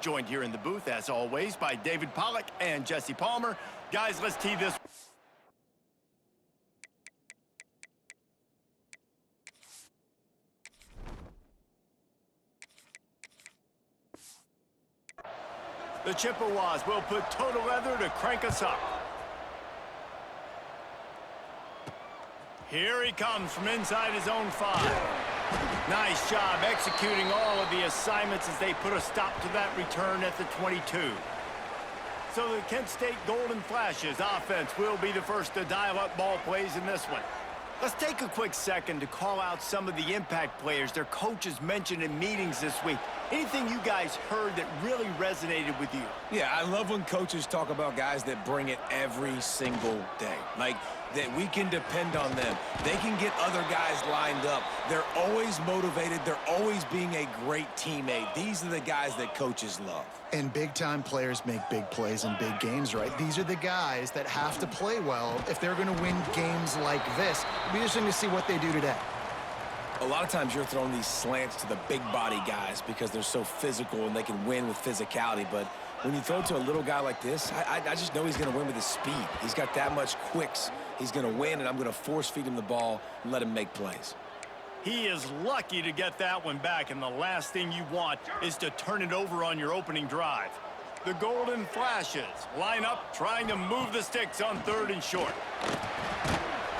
Joined here in the booth, as always, by David Pollack and Jesse Palmer. Guys, let's tee this. The Chippewas will put total leather to crank us up. Here he comes from inside his own 5. Nice job executing all of the assignments as they put a stop to that return at the 22. So the Kent State Golden Flashes offense will be the first to dial up ball plays in this one. Let's take a quick second to call out some of the impact players their coaches mentioned in meetings this week. Anything you guys heard that really resonated with you? Yeah, I love when coaches talk about guys that bring it every single day. Like, that we can depend on them. They can get other guys lined up. They're always motivated. They're always being a great teammate. These are the guys that coaches love. And big-time players make big plays in big games, right? These are the guys that have to play well if they're going to win games like this. It'll be interesting to see what they do today. A lot of times you're throwing these slants to the big body guys because they're so physical and they can win with physicality. But when you throw to a little guy like this, I just know he's going to win with his speed. He's got that much quicks. He's going to win, and I'm going to force feed him the ball and let him make plays. He is lucky to get that one back, and the last thing you want is to turn it over on your opening drive. The Golden Flashes line up trying to move the sticks on 3rd and short.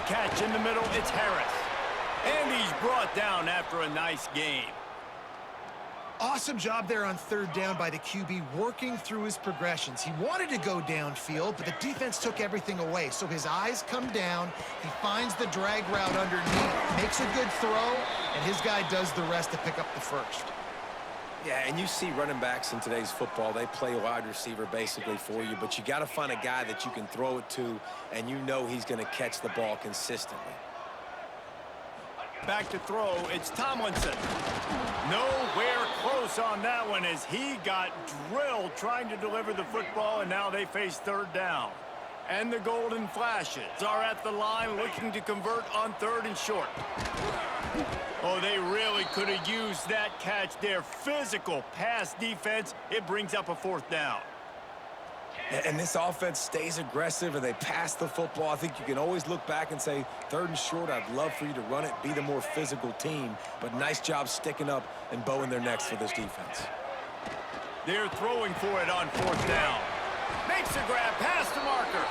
Catch in the middle, it's Harris. And he's brought down after a nice gain. Awesome job there on 3rd down by the QB, working through his progressions. He wanted to go downfield, but the defense took everything away. So his eyes come down, he finds the drag route underneath, makes a good throw, and his guy does the rest to pick up the first. Yeah, and you see running backs in today's football, they play wide receiver basically for you, but you got to find a guy that you can throw it to, and you know he's going to catch the ball consistently. Back to throw, it's Tomlinson. Nowhere close on that one as he got drilled trying to deliver the football, and now they face 3rd down. And the Golden Flashes are at the line looking to convert on 3rd and short. Oh, they really could have used that catch there. Physical pass defense, it brings up a 4th down. And this offense stays aggressive and they pass the football. I think you can always look back and say, 3rd and short, I'd love for you to run it, be the more physical team. But nice job sticking up and bowing their necks for this defense. They're throwing for it on 4th down. Makes a grab past the marker.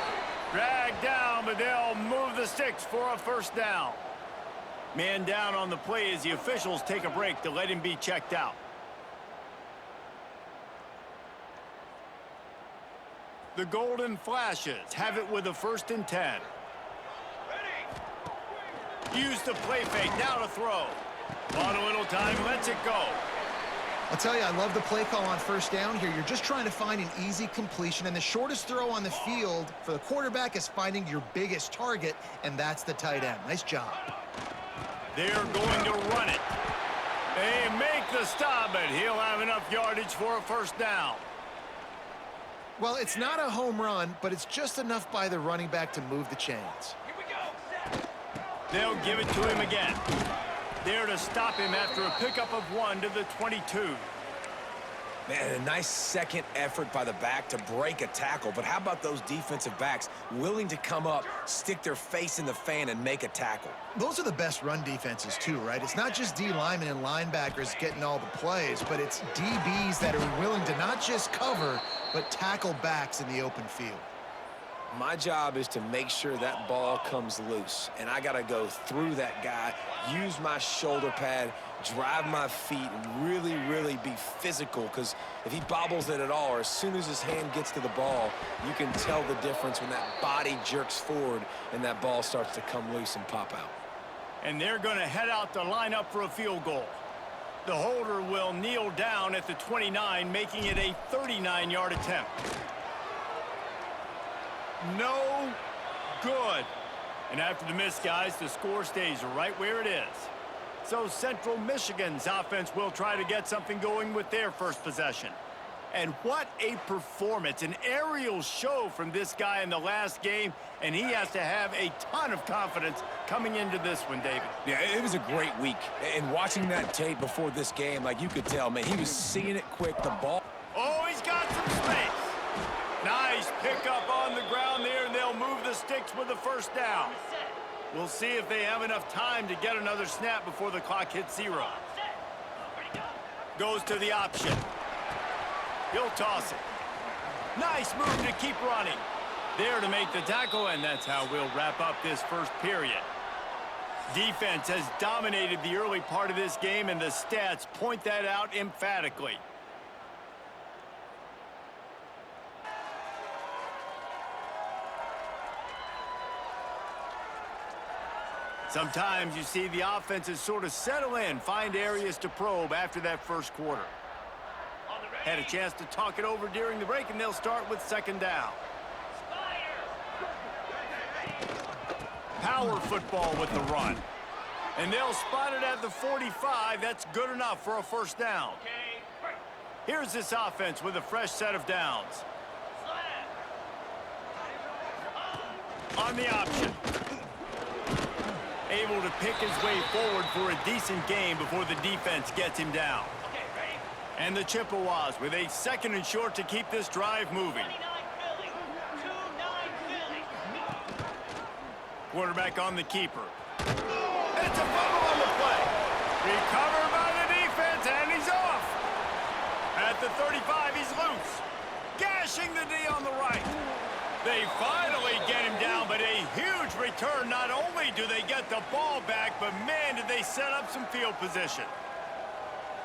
Dragged down, but they'll move the sticks for a 1st down. Man down on the play as the officials take a break to let him be checked out. The Golden Flashes have it with a 1st and 10. Use the play fake, now to throw. On a little time, lets it go. I'll tell you, I love the play call on 1st down here. You're just trying to find an easy completion, and the shortest throw on the field for the quarterback is finding your biggest target, and that's the tight end. Nice job. They're going to run it. They make the stop, but he'll have enough yardage for a 1st down. Well, it's not a home run, but it's just enough by the running back to move the chains. They'll give it to him again. There to stop him after a pickup of 1 to the 22. Man, a nice second effort by the back to break a tackle. But how about those defensive backs willing to come up, stick their face in the fan, and make a tackle? Those are the best run defenses, too, right? It's not just D linemen and linebackers getting all the plays, but it's DBs that are willing to not just cover, but tackle backs in the open field. My job is to make sure that ball comes loose, and I got to go through that guy, use my shoulder pad, drive my feet, and really be physical, because if he bobbles it at all, or as soon as his hand gets to the ball, you can tell the difference when that body jerks forward and that ball starts to come loose and pop out. And they're going to head out to line up for a field goal. The holder will kneel down at the 29, making it a 39-yard attempt. No good. And after the miss, guys, the score stays right where it is. So Central Michigan's offense will try to get something going with their first possession. And what a performance, an aerial show from this guy in the last game, and he has to have a ton of confidence coming into this one, David. Yeah, it was a great week. And watching that tape before this game, like you could tell, man, he was seeing it quick, the ball. Oh, he's got some space. Nice pickup on the ground there, and they'll move the sticks with the first down. We'll see if they have enough time to get another snap before the clock hits 0. Goes to the option. He'll toss it. Nice move to keep running. There to make the tackle, and that's how we'll wrap up this first period. Defense has dominated the early part of this game, and the stats point that out emphatically. Sometimes you see the offenses sort of settle in, find areas to probe after that first quarter. Had a chance to talk it over during the break, and they'll start with second down. Power football with the run. And they'll spot it at the 45. That's good enough for a first down. Here's this offense with a fresh set of downs. On the option. Able to pick his way forward for a decent gain before the defense gets him down. And the Chippewas with a second and short to keep this drive moving. Quarterback on the keeper. It's a fumble on the play. Recovered by the defense, and he's off. At the 35, he's loose. Gashing the D on the right. They finally get him down, but a huge return. Not only do they get the ball back, but man, did they set up some field position.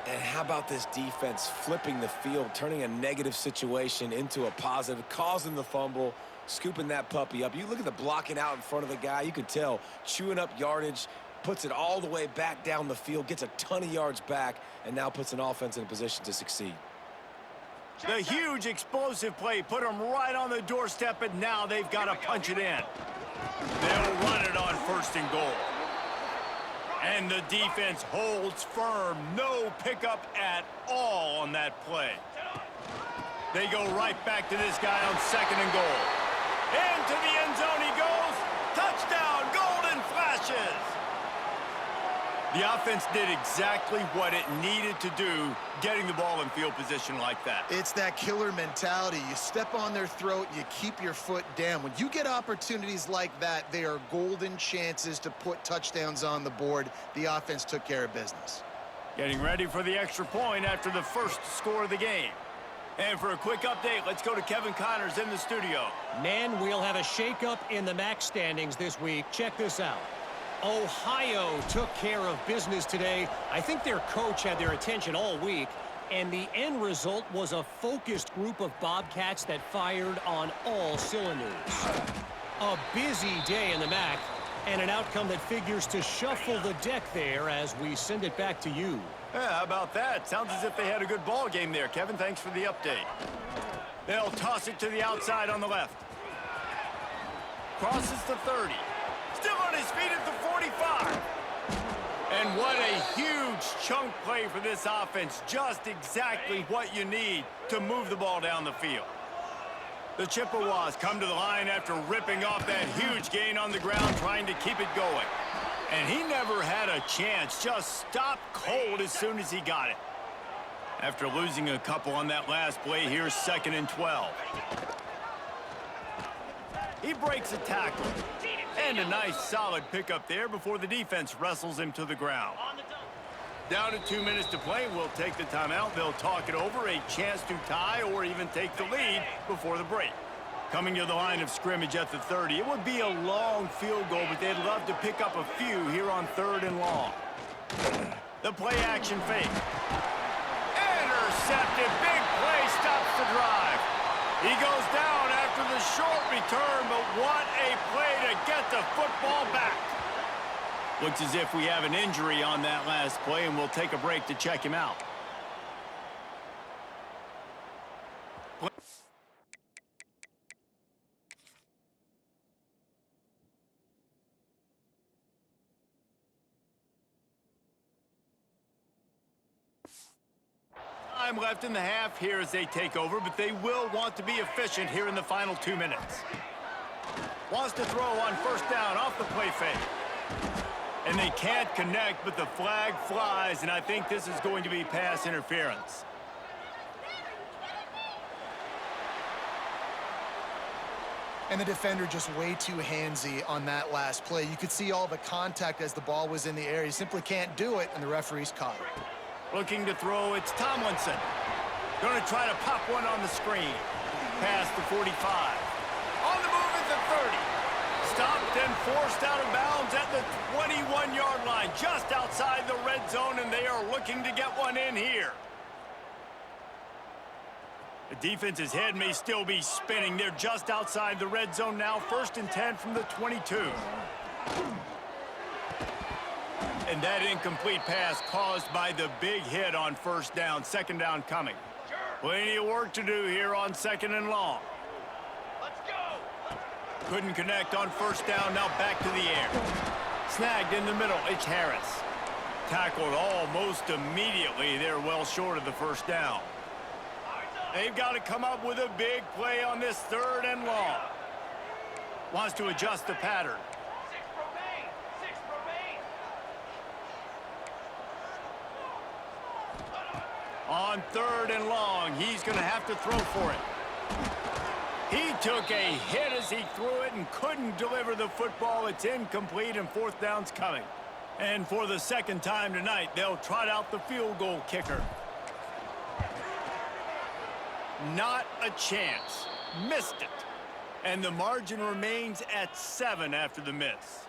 And how about this defense flipping the field, turning a negative situation into a positive, causing the fumble, scooping that puppy up. You look at the blocking out in front of the guy, you can tell, chewing up yardage, puts it all the way back down the field, gets a ton of yards back, and now puts an offense in a position to succeed. The huge explosive play put them right on the doorstep, and now they've got to punch it in. They'll run it on first and goal. And the defense holds firm. No pickup at all on that play. They go right back to this guy on second and goal. Into the end zone he goes. Touchdown, Golden Flashes. The offense did exactly what it needed to do, getting the ball in field position like that. It's that killer mentality. You step on their throat, you keep your foot down. When you get opportunities like that, they are golden chances to put touchdowns on the board. The offense took care of business. Getting ready for the extra point after the first score of the game. And for a quick update, let's go to Kevin Connors in the studio. Man, we'll have a shakeup in the MAC standings this week. Check this out. Ohio took care of business today. I think their coach had their attention all week, and the end result was a focused group of Bobcats that fired on all cylinders. A busy day in the MAC, and an outcome that figures to shuffle the deck there as we send it back to you. Yeah, how about that? Sounds as if they had a good ball game there, Kevin. Thanks for the update. They'll toss it to the outside on the left. Crosses the 30. Still on his feet at the 45. And what a huge chunk play for this offense. Just exactly what you need to move the ball down the field. The Chippewas come to the line after ripping off that huge gain on the ground, trying to keep it going. And he never had a chance. Just stopped cold as soon as he got it. After losing a couple on that last play, here's second and 12. He breaks a tackle. And a nice solid pickup there before the defense wrestles him to the ground. Down to 2 minutes to play. We'll take the timeout. They'll talk it over. A chance to tie or even take the lead before the break. Coming to the line of scrimmage at the 30. It would be a long field goal, but they'd love to pick up a few here on third and long. The play action fake. Intercepted. Big play stops the drive. He goes down after the short return, but what a play to get the football back. Looks as if we have an injury on that last play, and we'll take a break to check him out. Time left in the half here as they take over, but they will want to be efficient here in the final 2 minutes. Wants to throw on first down off the play fake. And they can't connect, but the flag flies, and I think this is going to be pass interference. And the defender just way too handsy on that last play. You could see all the contact as the ball was in the air. He simply can't do it, and the referee's caught it. Looking to throw, it's Tomlinson. Going to try to pop one on the screen. Past the 45. On the move at the 30. Stopped and forced out of bounds at the 21-yard line, just outside the red zone, and they are looking to get one in here. The defense's head may still be spinning. They're just outside the red zone now, 1st and 10 from the 22. And that incomplete pass caused by the big hit on 1st down, 2nd down coming. Plenty of work to do here on 2nd and long. Couldn't connect on 1st down, now back to the air. Snagged in the middle, it's Harris. Tackled almost immediately. They're well short of the 1st down. They've got to come up with a big play on this 3rd and long. Wants to adjust the pattern. 6 remain. On 3rd and long, he's going to have to throw for it. He took a hit as he threw it and couldn't deliver the football. It's incomplete, and 4th down's coming. And for the 2nd time tonight, they'll trot out the field goal kicker. Not a chance. Missed it. And the margin remains at 7 after the miss.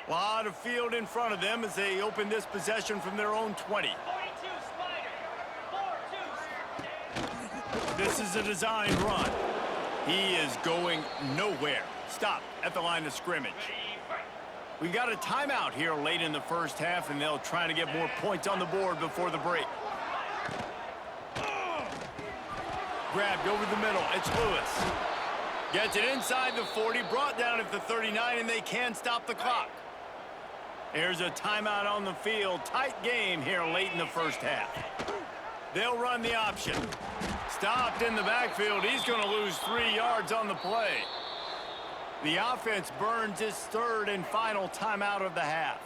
A lot of field in front of them as they open this possession from their own 20. 42 Spider. 4-2. This is a designed run. He is going nowhere. Stop at the line of scrimmage. We got a timeout here late in the 1st half, and they'll try to get more points on the board before the break. Grabbed over the middle. It's Lewis. Gets it inside the 40, brought down at the 39, and they can stop the clock. There's a timeout on the field. Tight game here late in the 1st half. They'll run the option. Stopped in the backfield. He's going to lose 3 yards on the play. The offense burns its 3rd and final timeout of the half.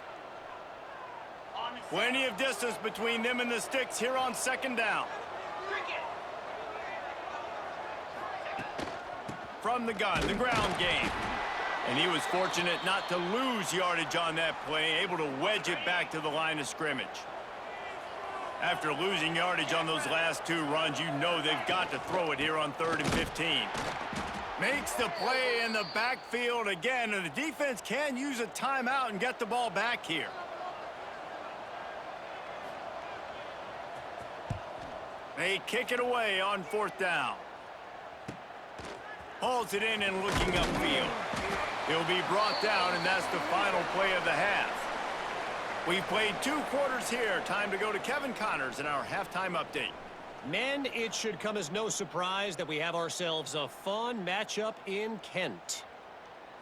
Plenty of distance between them and the sticks here on 2nd down. From the gun, the ground game. And he was fortunate not to lose yardage on that play, able to wedge it back to the line of scrimmage. After losing yardage on those last 2 runs, you know they've got to throw it here on 3rd and 15. Makes the play in the backfield again, and the defense can use a timeout and get the ball back here. They kick it away on 4th down. Hauls it in and looking upfield. He'll be brought down, and that's the final play of the half. We've played 2 quarters here. Time to go to Kevin Connors in our halftime update. Men, it should come as no surprise that we have ourselves a fun matchup in Kent.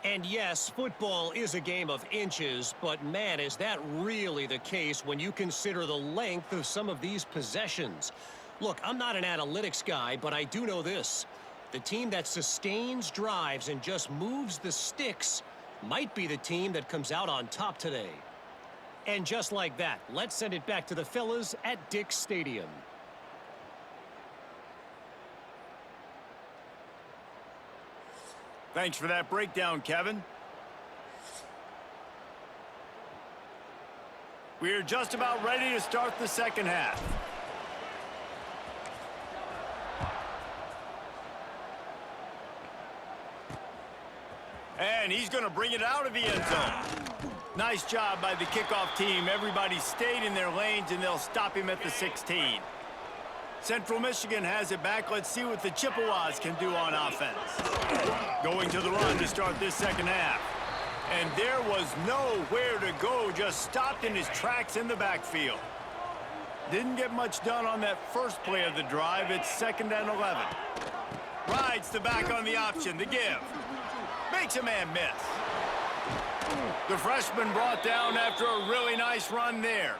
And yes, football is a game of inches, but man, is that really the case when you consider the length of some of these possessions. Look, I'm not an analytics guy, but I do know this. The team that sustains drives and just moves the sticks might be the team that comes out on top today. And just like that, let's send it back to the fellas at Dick's Stadium. Thanks for that breakdown, Kevin. We're just about ready to start the 2nd half. And he's going to bring it out of the end zone. Nice job by the kickoff team. Everybody stayed in their lanes, and they'll stop him at the 16. Central Michigan has it back. Let's see what the Chippewas can do on offense. Going to the run to start this 2nd half. And there was nowhere to go, just stopped in his tracks in the backfield. Didn't get much done on that first play of the drive. It's 2nd and 11. Rides the back on the option, the give. Makes a man miss. The freshman brought down after a really nice run there.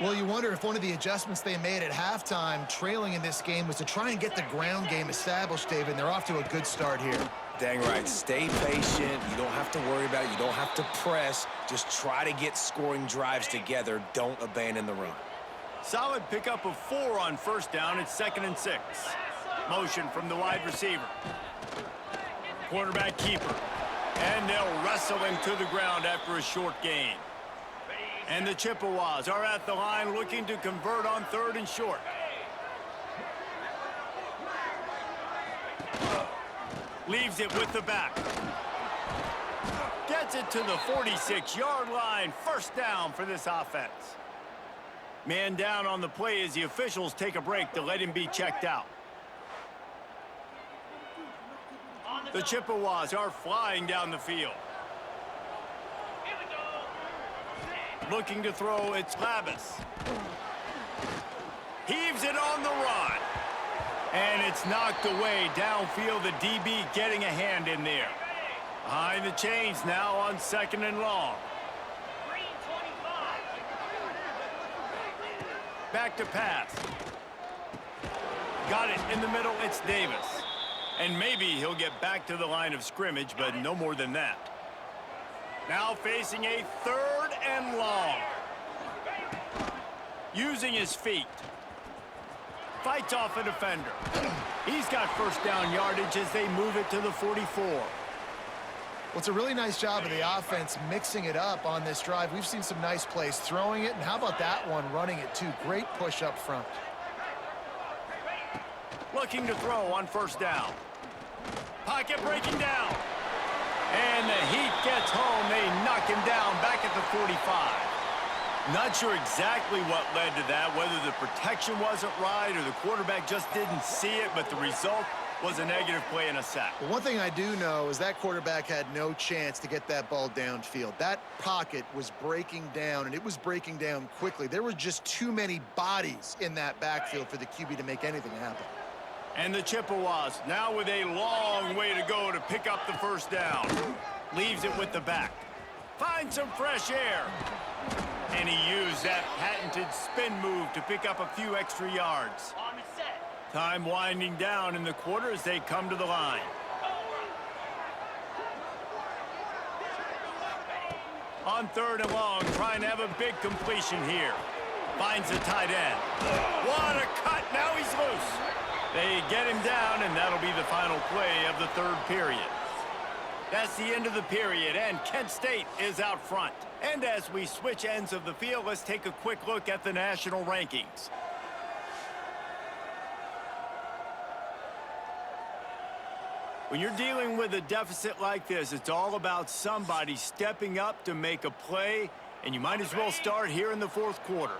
Well, you wonder if one of the adjustments they made at halftime, trailing in this game, was to try and get the ground game established, David. And they're off to a good start here. Dang right. Stay patient. You don't have have to worry about it. You don't have to press. Just try to get scoring drives together. Don't abandon the run. Solid pickup of 4 on first down. It's 2nd and 6. Motion from the wide receiver. Quarterback keeper. And they'll wrestle him to the ground after a short gain. And the Chippewas are at the line looking to convert on 3rd and short. Leaves it with the back. Gets it to the 46-yard line. First down for this offense. Man down on the play as the officials take a break to let him be checked out. The Chippewas are flying down the field. Looking to throw, it's Labus. Heaves it on the run. And it's knocked away downfield. The DB getting a hand in there. Behind the chains now on 2nd and long. Back to pass. Got it in the middle. It's Davis. And maybe he'll get back to the line of scrimmage, but no more than that. Now facing a 3rd and long. Using his feet. Fights off a defender. He's got first down yardage as they move it to the 44. Well, it's a really nice job of the offense mixing it up on this drive. We've seen some nice plays throwing it, and how about that one running it too? Great push up front. Looking to throw on first down. Pocket breaking down. And the Heat gets home. They knock him down back at the 45. Not sure exactly what led to that, whether the protection wasn't right or the quarterback just didn't see it, but the result was a negative play and a sack. Well, one thing I do know is that quarterback had no chance to get that ball downfield. That pocket was breaking down, and it was breaking down quickly. There were just too many bodies in that backfield for the QB to make anything happen. And the Chippewas now with a long way to go to pick up the first down. Leaves it with the back. Finds some fresh air. And he used that patented spin move to pick up a few extra yards. On the set. Time winding down in the quarter as they come to the line. On 3rd and long, trying to have a big completion here. Finds the tight end. What a cut, now he's loose. They get him down, and that'll be the final play of the 3rd period. That's the end of the period, and Kent State is out front. And as we switch ends of the field, let's take a quick look at the national rankings. When you're dealing with a deficit like this, it's all about somebody stepping up to make a play, and you might as well start here in the 4th quarter.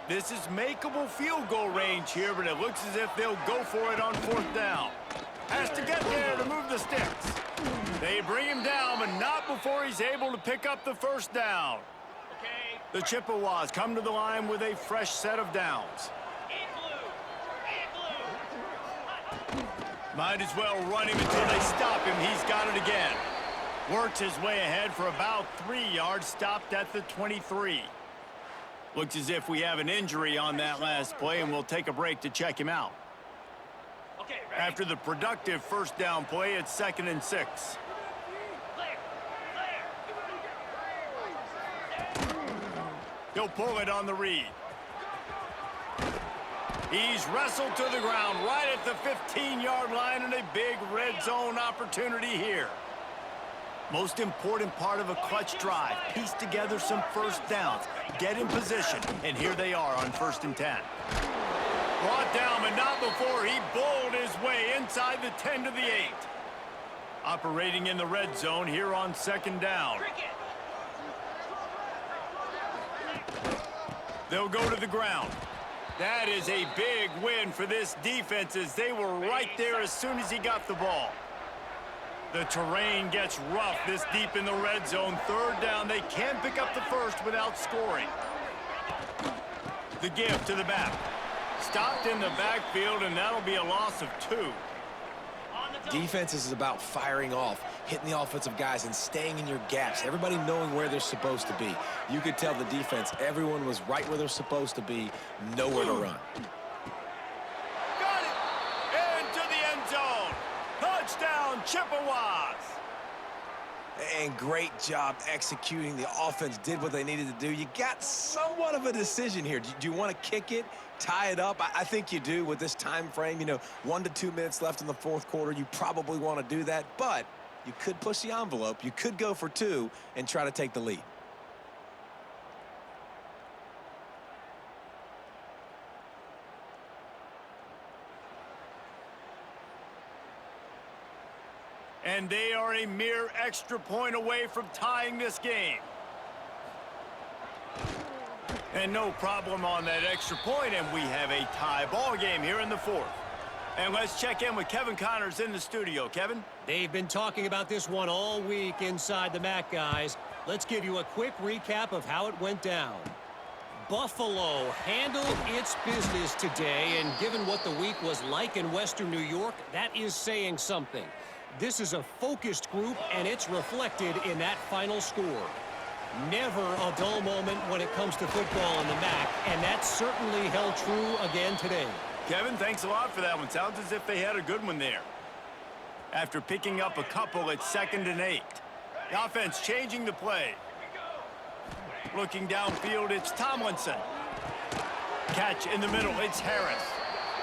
This is makeable field goal range here, but it looks as if they'll go for it on 4th down. Has to get there to move the sticks. They bring him down, but not before he's able to pick up the first down. Okay. The Chippewas come to the line with a fresh set of downs. Might as well run him until they stop him. He's got it again. Works his way ahead for about 3 yards, stopped at the 23. Looks as if we have an injury on that last play, and we'll take a break to check him out. Okay, ready? After the productive first down play, it's 2nd and 6. Clear. He'll pull it on the read. He's wrestled to the ground right at the 15-yard line, and a big red zone opportunity here. Most important part of a clutch drive, piece together some first downs, get in position, and here they are on 1st and 10. Brought down, but not before he bowled his way inside the 10 to the 8. Operating in the red zone here on 2nd down. They'll go to the ground. That is a big win for this defense as they were right there as soon as he got the ball. The terrain gets rough this deep in the red zone. 3rd down, they can't pick up the first without scoring. The give to the back. Stopped in the backfield, and that'll be a loss of 2. Defense is about firing off, hitting the offensive guys, and staying in your gaps. Everybody knowing where they're supposed to be. You could tell the defense, everyone was right where they're supposed to be, nowhere to run. Got it! Into the end zone. Touchdown, Chippewas! and great job executing. The offense did what they needed to do. You got somewhat of a decision here. Do you want to kick it, tie it up? I think you do with this time frame. 1 to 2 minutes left in the fourth quarter. You probably want to do that, but you could push the envelope. You could go for 2 and try to take the lead. And they are a mere extra point away from tying this game. And no problem on that extra point, and we have a tie ball game here in the fourth. And let's check in with Kevin Connors in the studio. Kevin? They've been talking about this one all week inside the MAC, guys. Let's give you a quick recap of how it went down. Buffalo handled its business today, and given what the week was like in Western New York, that is saying something. This is a focused group, and it's reflected in that final score. Never a dull moment when it comes to football in the MAC, and that certainly held true again today. Kevin, thanks a lot for that one. Sounds as if they had a good one there. After picking up a couple at 2nd and 8. The offense changing the play. Looking downfield, it's Tomlinson. Catch in the middle, it's Harris.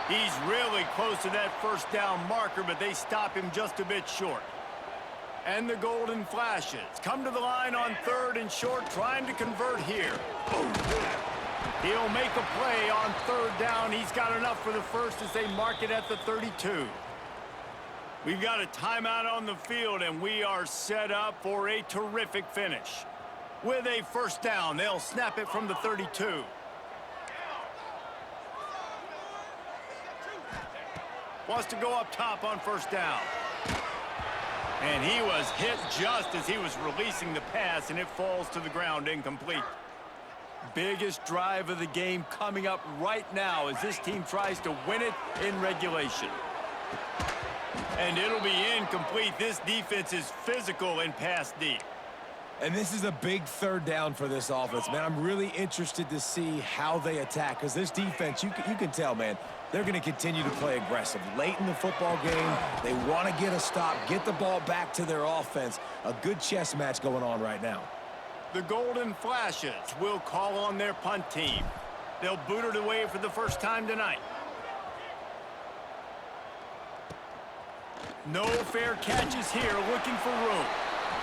He's really close to that first down marker, but they stop him just a bit short. And the Golden Flashes come to the line on 3rd and short, trying to convert here. He'll make a play on 3rd down. He's got enough for the first as they mark it at the 32. We've got a timeout on the field, and we are set up for a terrific finish. With a first down, they'll snap it from the 32. Wants to go up top on first down. And he was hit just as he was releasing the pass, and it falls to the ground incomplete. Biggest drive of the game coming up right now as this team tries to win it in regulation. And it'll be incomplete. This defense is physical and pass deep. And this is a big 3rd down for this offense, man. I'm really interested to see how they attack, because this defense, you can tell, man, they're going to continue to play aggressive. Late in the football game, they want to get a stop, get the ball back to their offense. A good chess match going on right now. The Golden Flashes will call on their punt team. They'll boot it away for the first time tonight. No fair catches here, looking for room.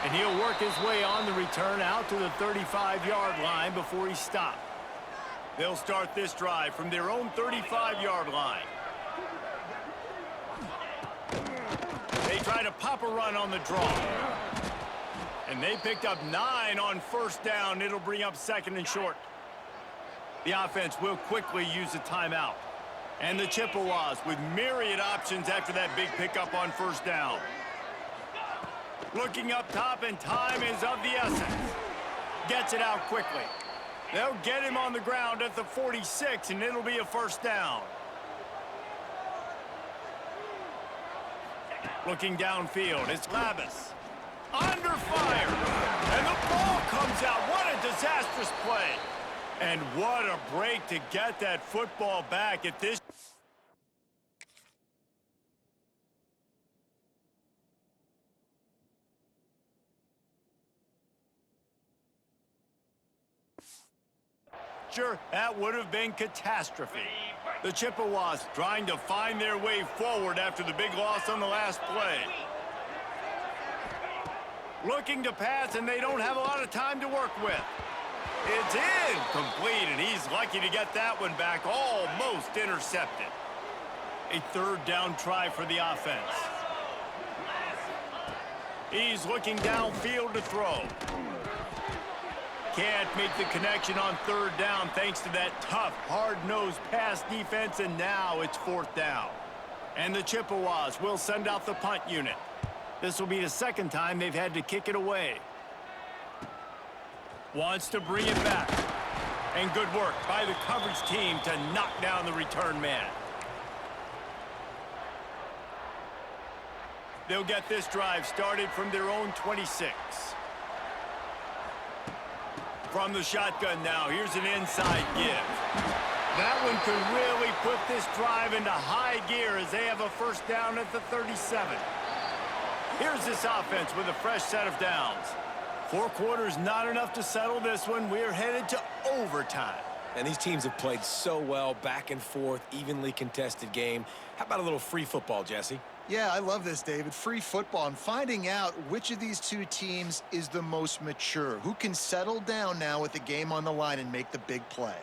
And he'll work his way on the return out to the 35-yard line before he's stopped. They'll start this drive from their own 35-yard line. They try to pop a run on the draw. And they picked up 9 on first down. It'll bring up 2nd and short. The offense will quickly use a timeout. And the Chippewas with myriad options after that big pickup on first down. Looking up top, and time is of the essence. Gets it out quickly. They'll get him on the ground at the 46, and it'll be a first down. Looking downfield, it's Labus. Under fire, and the ball comes out. What a disastrous play. And what a break to get that football back at this. Sure, that would have been catastrophe. The Chippewas trying to find their way forward after the big loss on the last play. Looking to pass, and they don't have a lot of time to work with. It's incomplete, and he's lucky to get that one back, almost intercepted. A 3rd down try for the offense. He's looking downfield to throw. Can't make the connection on 3rd down thanks to that tough, hard-nosed pass defense, and now it's 4th down. And the Chippewas will send out the punt unit. This will be the 2nd time they've had to kick it away. Wants to bring it back. And good work by the coverage team to knock down the return man. They'll get this drive started from their own 26. From the shotgun now, here's an inside give. That one could really put this drive into high gear as they have a first down at the 37. Here's this offense with a fresh set of downs. 4 quarters not enough to settle this one. We're headed to overtime. And these teams have played so well, back and forth, evenly contested game. How about a little free football, Jesse? Yeah, I love this, David. Free football and finding out which of these two teams is the most mature. Who can settle down now with the game on the line and make the big play?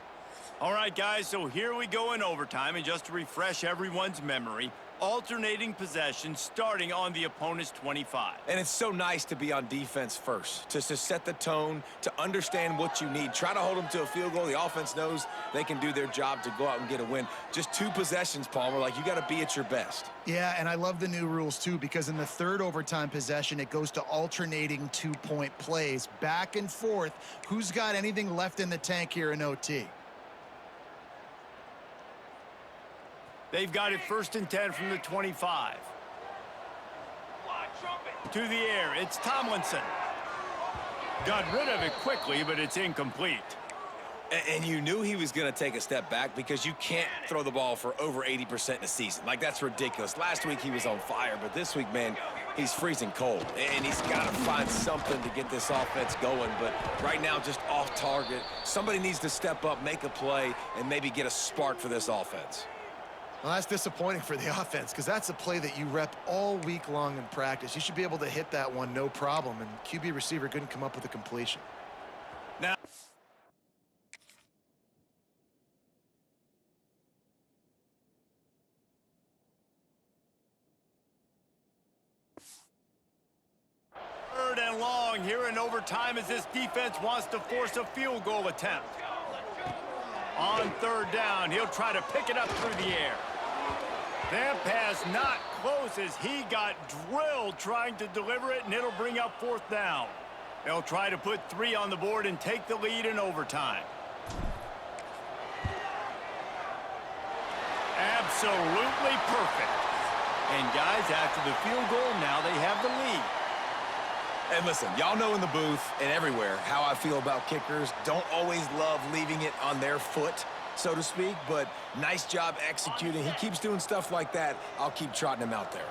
All right, guys, so here we go in overtime. And just to refresh everyone's memory, alternating possession starting on the opponent's 25. And it's so nice to be on defense first, to set the tone, to understand what you need. Try to hold them to a field goal. The offense knows they can do their job to go out and get a win. Just 2 possessions, Palmer. Like, you got to be at your best. Yeah, and I love the new rules, too, because in the 3rd overtime possession, it goes to alternating 2-point plays, back and forth. Who's got anything left in the tank here in OT? They've got it 1st and 10 from the 25. To the air, it's Tomlinson. Got rid of it quickly, but it's incomplete. And you knew he was going to take a step back because you can't throw the ball for over 80% in a season. Like, that's ridiculous. Last week he was on fire, but this week, man, he's freezing cold. And he's got to find something to get this offense going. But right now, just off target. Somebody needs to step up, make a play, and maybe get a spark for this offense. Well, that's disappointing for the offense because that's a play that you rep all week long in practice. You should be able to hit that one no problem, and QB receiver couldn't come up with a completion. Now, third and long here in overtime as this defense wants to force a field goal attempt. On 3rd down, he'll try to pick it up through the air. That pass not close as he got drilled trying to deliver it, and it'll bring up 4th down. They'll try to put 3 on the board and take the lead in overtime. Absolutely perfect. And guys, after the field goal, now they have the lead. And listen, y'all know in the booth and everywhere how I feel about kickers. Don't always love leaving it on their foot, so to speak, but nice job executing. He keeps doing stuff like that. I'll keep trotting him out there.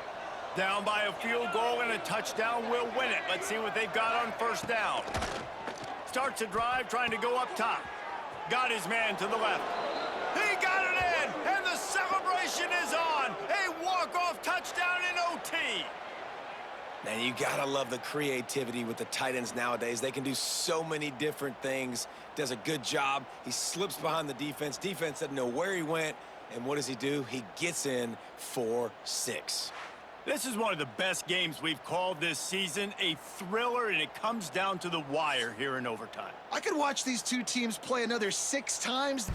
Down by a field goal and a touchdown will win it. Let's see what they've got on 1st down. Starts a drive trying to go up top. Got his man to the left. He got it in, and the celebration is on. A walk-off touchdown in OT. Man, you gotta love the creativity with the tight ends nowadays. They can do so many different things. Does a good job. He slips behind the defense. Defense doesn't know where he went. And what does he do? He gets in for 6. This is one of the best games we've called this season. A thriller, and it comes down to the wire here in overtime. I could watch these two teams play another 6 times.